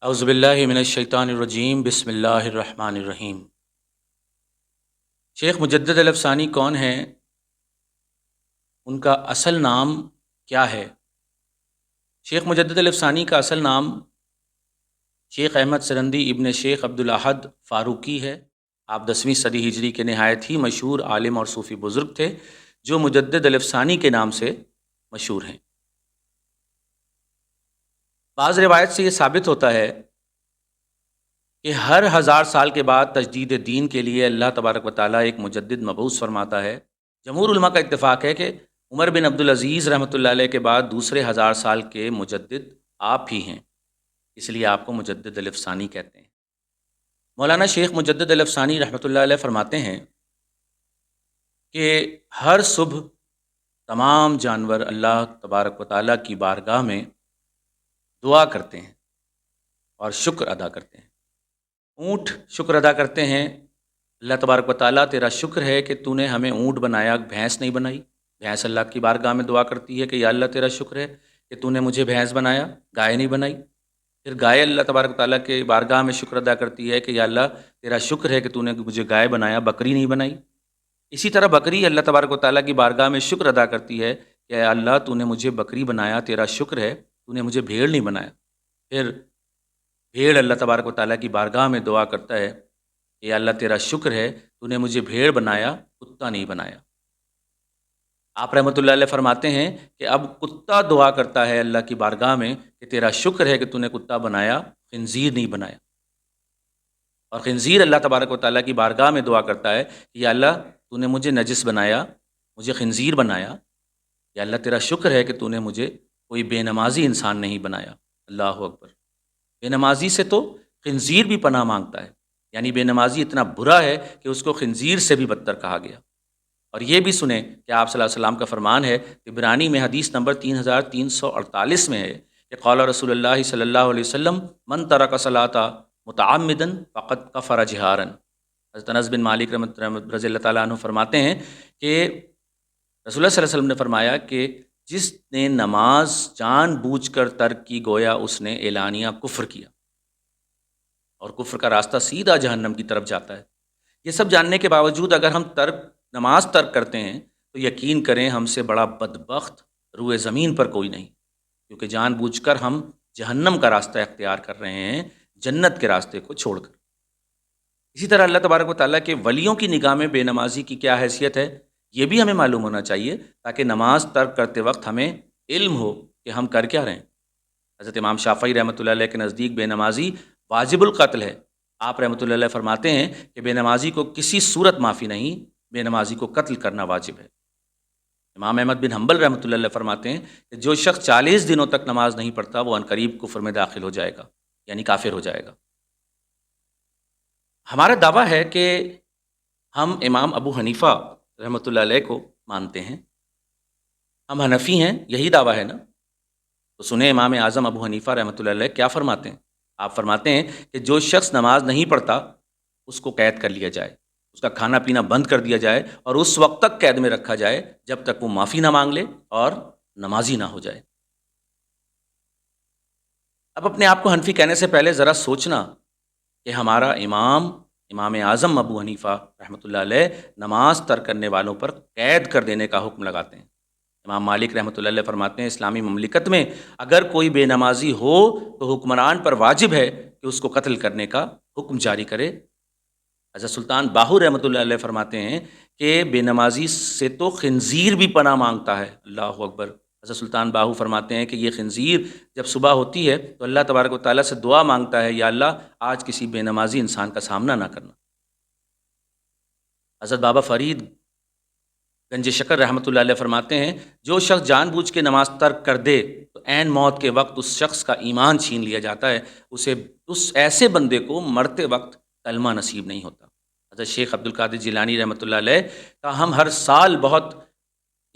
अऊज़ु बिल्लाहि मिनश्शैतानिर्रजीम बिस्मिल्लाहिर्रहमानिर्रहीम। शेख मुजद्दिद अल-अफ़सानी कौन हैं? उनका असल नाम क्या है? शेख मुजद्दिद अल-अफ़सानी का असल नाम शेख अहमद सरंदी इब्न शेख अब्दुल अहद फ़ारूक़ी है। आप 10वीं सदी हिजरी के नहायत ही मशहूर आलिम और सूफ़ी बुज़ुर्ग थे, जो मुजद्दिद अल-अफ़सानी के नाम से मशहूर हैं। बाज़ रिवायत से ये साबित होता है कि हर 1000 साल के बाद तजदीद दीन के लिए अल्लाह तबारक व तआला एक मुजद्दिद मबऊस फरमाता है। जमहूर उलमा का इत्तेफाक है कि उमर बिन अब्दुल अज़ीज़ रहमतुल्लाह अलैह के बाद दूसरे 1000 साल के मुजद्दिद आप ही हैं, इसलिए आपको मुजद्दिद अल-अफ़सानी कहते हैं। मौलाना शेख मुजद्दिद अल-अफ़सानी रहमतुल्लाह अलैह फरमाते हैं कि हर सुबह तमाम जानवर अल्लाह तबारक व तआला की बारगाह में दुआ करते हैं और शुक्र अदा करते हैं। ऊँट शुक्र अदा करते हैं, अल्लाह तबारक व तआला तेरा शुक्र है कि तूने हमें ऊँट बनाया, भैंस नहीं बनाई। भैंस अल्लाह की बारगाह में दुआ करती है कि या अल्लाह तेरा शुक्र है कि तूने मुझे भैंस बनाया, गाय नहीं बनाई। फिर गाय अल्लाह तबारक व तआला के बारगाह में शुक्र अदा करती है कि या अल्लाह तेरा शुक्र है कि तूने मुझे गाय बनाया, बकरी नहीं बनाई। इसी तरह बकरी अल्लाह तबारक व तआला की बारगाह में शुक्र अदा करती है कि या अल्लाह तूने मुझे बकरी बनाया, तेरा शुक्र है तूने मुझे भेड़ नहीं बनाया। फिर भेड़ अल्लाह तबारक व तआला की बारगाह में दुआ करता है कि या अल्लाह तेरा शुक्र है तूने मुझे भेड़ बनाया, कुत्ता नहीं बनाया। आप रहमतुल्लाह अलैह फरमाते हैं कि अब कुत्ता दुआ करता है अल्लाह की बारगाह में कि तेरा शुक्र है कि तूने कुत्ता बनाया, खिंजीर नहीं बनाया। और खिंजीर अल्लाह तबारक व तआला की बारगाह में दुआ करता है कि या अल्लाह तूने मुझे नजिस बनाया, मुझे खिंजीर बनाया। या अल्लाह तेरा शुक्र है कि तूने मुझे कोई बेनमाजी इंसान नहीं बनाया। अल्लाह अकबर। बेनमाजी से तो खिंजीर भी पनाह मांगता है, यानी बेनमाजी इतना बुरा है कि उसको खिंजीर से भी बदतर कहा गया। और ये भी सुने कि आप सल्लल्लाहु अलैहि वसल्लम का फरमान है, इब्रानी में हदीस नंबर 3348 में है कि क़ाला रसूलुल्लाह सल्लल्लाहु अलैहि वसल्लम मन तरक सलाता मुतअम्मिदन फ़क़द कफ़र जिहारन। हज़रत अनस बिन मालिक रज़ियल्लाहु ताला अन्हु फरमाते हैं कि रसूलुल्लाह सल्लल्लाहु अलैहि वसल्लम ने फरमाया कि जिसने नमाज जानबूझकर तर्क की, गोया उसने एलानिया कुफ्र किया, और कुफ्र का रास्ता सीधा जहन्नम की तरफ जाता है। ये सब जानने के बावजूद अगर हम नमाज तर्क करते हैं तो यकीन करें हमसे बड़ा बदबख्त रूए ज़मीन पर कोई नहीं, क्योंकि जानबूझकर हम जहन्नम का रास्ता इख्तियार कर रहे हैं जन्नत के रास्ते को छोड़कर। इसी तरह अल्लाह तबारक व तआला के वलियों की निगाह में बेनमाजी की क्या हैसियत है, ये भी हमें मालूम होना चाहिए, ताकि नमाज तर्क करते वक्त हमें इल्म हो कि हम कर क्या रहे हैं। हज़रत इमाम शाफ़ई रहमतुल्लाह अलैह के नज़दीक बेनमाजी वाजिबुल क़त्ल है। आप रहमतुल्लाह अलैह फरमाते हैं कि बेनमाजी को किसी सूरत माफ़ी नहीं, बेनमाजी को कत्ल करना वाजिब है। इमाम अहमद बिन हम्बल रहमतुल्लाह अलैह फरमाते हैं कि जो शख्स 40 दिनों तक नमाज नहीं पढ़ता वो अनकरीब कुफ्र में दाखिल हो जाएगा, यानी काफिर हो जाएगा। हमारा दावा है कि हम इमाम अबू हनीफ़ा रहमतुल्लाह अलैह को मानते हैं। हम हनफ़ी हैं, यही दावा है ना? तो सुने इमाम आज़म अबू हनीफ़ा रहमतुल्लाह अलैह क्या फ़रमाते हैं। आप फरमाते हैं कि जो शख्स नमाज नहीं पढ़ता उसको कैद कर लिया जाए, उसका खाना पीना बंद कर दिया जाए और उस वक्त तक कैद में रखा जाए जब तक वो माफ़ी ना मांग ले और नमाजी ना हो जाए। अब अपने आप को हनफी कहने से पहले ज़रा सोचना कि हमारा इमाम आज़म अबू हनीफ़ा रहमतुल्लाह अलैह नमाज तर्क करने वालों पर कैद कर देने का हुक्म लगाते हैं। इमाम मालिक रहमतुल्लाह अलैह फरमाते हैं इस्लामी ममलिकत में अगर कोई बेनमाजी हो तो हुक्मरान पर वाजिब है कि उसको कत्ल करने का हुक्म जारी करे। हज़रत सुल्तान बाहू रहमतुल्लाह अलैह फरमाते हैं कि बेनमाजी से तो खिंजीर भी पनाह मांगता है। अल्लाह अकबर। हज़रत सुल्तान बाहू फरमाते हैं कि ये खिंजीर जब सुबह होती है तो अल्लाह तबारक व तआला से दुआ मांगता है, या अल्लाह आज किसी बेनमाजी इंसान का सामना ना करना। हज़रत बाबा फ़रीद गंज शकर रहमतुल्लाह अलैह फरमाते हैं जो शख्स जानबूझ के नमाज तर्क कर दे तो ऐन मौत के वक्त उस शख्स का ईमान छीन लिया जाता है, उस ऐसे बंदे को मरते वक्त कलमा नसीब नहीं होता। हज़रत शेख अब्दुल कादिर जिलानी रहमतुल्लाह अलैह का हम हर साल बहुत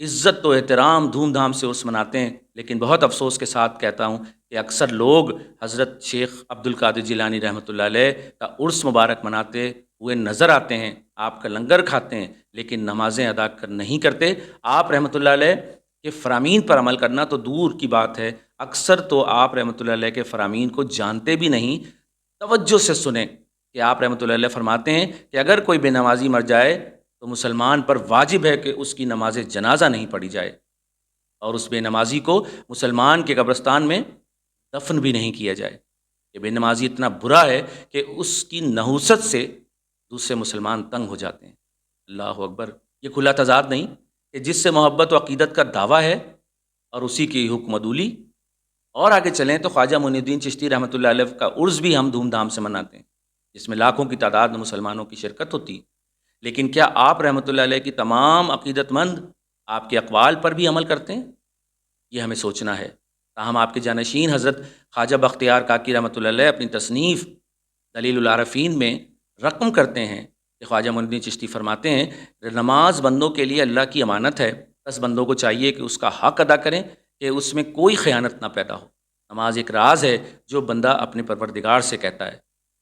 इज़्ज़त व एहतराम धूमधाम से उर्स मनाते हैं, लेकिन बहुत अफसोस के साथ कहता हूँ कि अक्सर लोग हज़रत शेख अब्दुल कादिर जिलानी रहमतुल्लाह अलैह का उर्स मुबारक मनाते हुए नज़र आते हैं, आपका लंगर खाते हैं, लेकिन नमाज़ें अदा नहीं करते। आप रहमतुल्लाह अलैह के फ़रामीन पर अमल करना तो दूर की बात है, اکثر تو آپ رحمۃ اللہ علیہ کے فرامین کو جانتے بھی نہیں۔ توجہ سے سنیں کہ آپ رحمۃ اللہ علیہ فرماتے ہیں کہ اگر کوئی بے نمازی مر جائے تو مسلمان پر واجب ہے کہ اس کی نماز جنازہ نہیں پڑھی جائے، اور اس بے نمازی کو مسلمان کے قبرستان میں دفن بھی نہیں کیا جائے۔ کہ بے نمازی اتنا برا ہے کہ اس کی نحوست سے دوسرے مسلمان تنگ ہو جاتے ہیں۔ اللہ اکبر! یہ کھلا تضاد نہیں کہ جس سے محبت و عقیدت کا دعویٰ ہے اور اسی کی حکم عدولی۔ اور آگے چلیں تو خواجہ معین الدین چشتی رحمۃ اللہ علیہ کا عرس بھی ہم دھوم دھام سے مناتے ہیں، جس میں لاکھوں کی تعداد میں مسلمانوں کی شرکت ہوتی ہے۔ لیکن کیا آپ رحمۃ اللہ علیہ کی تمام عقیدت مند آپ کے اقوال پر بھی عمل کرتے ہیں؟ یہ ہمیں سوچنا ہے۔ تاہم آپ کے جانشین حضرت خواجہ بختیار کاکی رحمۃ اللہ علیہ اپنی تصنیف دلیل العارفین میں رقم کرتے ہیں کہ خواجہ معین الدین چشتی فرماتے ہیں کہ نماز بندوں کے لیے اللہ کی امانت ہے، بس بندوں کو چاہیے کہ اس کا حق ادا کریں کہ اس میں کوئی خیانت نہ پیدا ہو۔ نماز ایک راز ہے جو بندہ اپنے پروردگار سے کہتا ہے۔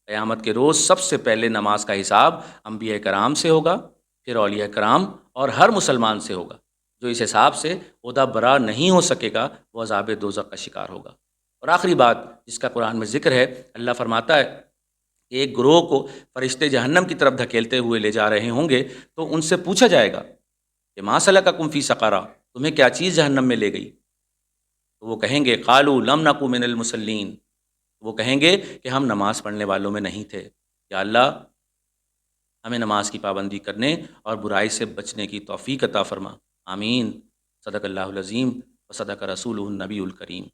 قیامت کے روز سب سے پہلے نماز کا حساب انبیاء کرام سے ہوگا، پھر اولیاء کرام اور ہر مسلمان سے ہوگا۔ جو اس حساب سے عہدہ برا نہیں ہو سکے گا وہ عذاب دوزخ کا شکار ہوگا۔ اور آخری بات جس کا قرآن میں ذکر ہے، اللہ فرماتا ہے کہ ایک گروہ کو فرشتے جہنم کی طرف دھکیلتے ہوئے لے جا رہے ہوں گے تو ان سے پوچھا جائے گا کہ ما سلککم فی سقرا، تمہیں کیا چیز جہنم میں لے گئی؟ تو وہ کہیں گے قالوا لم نکو من المصلین، وہ کہیں گے کہ ہم نماز پڑھنے والوں میں نہیں تھے۔ یا اللہ ہمیں نماز کی پابندی کرنے اور برائی سے بچنے کی توفیق عطا فرما۔ آمین۔ صدق اللہ العظیم و صدق رسولہ النبی الکریم۔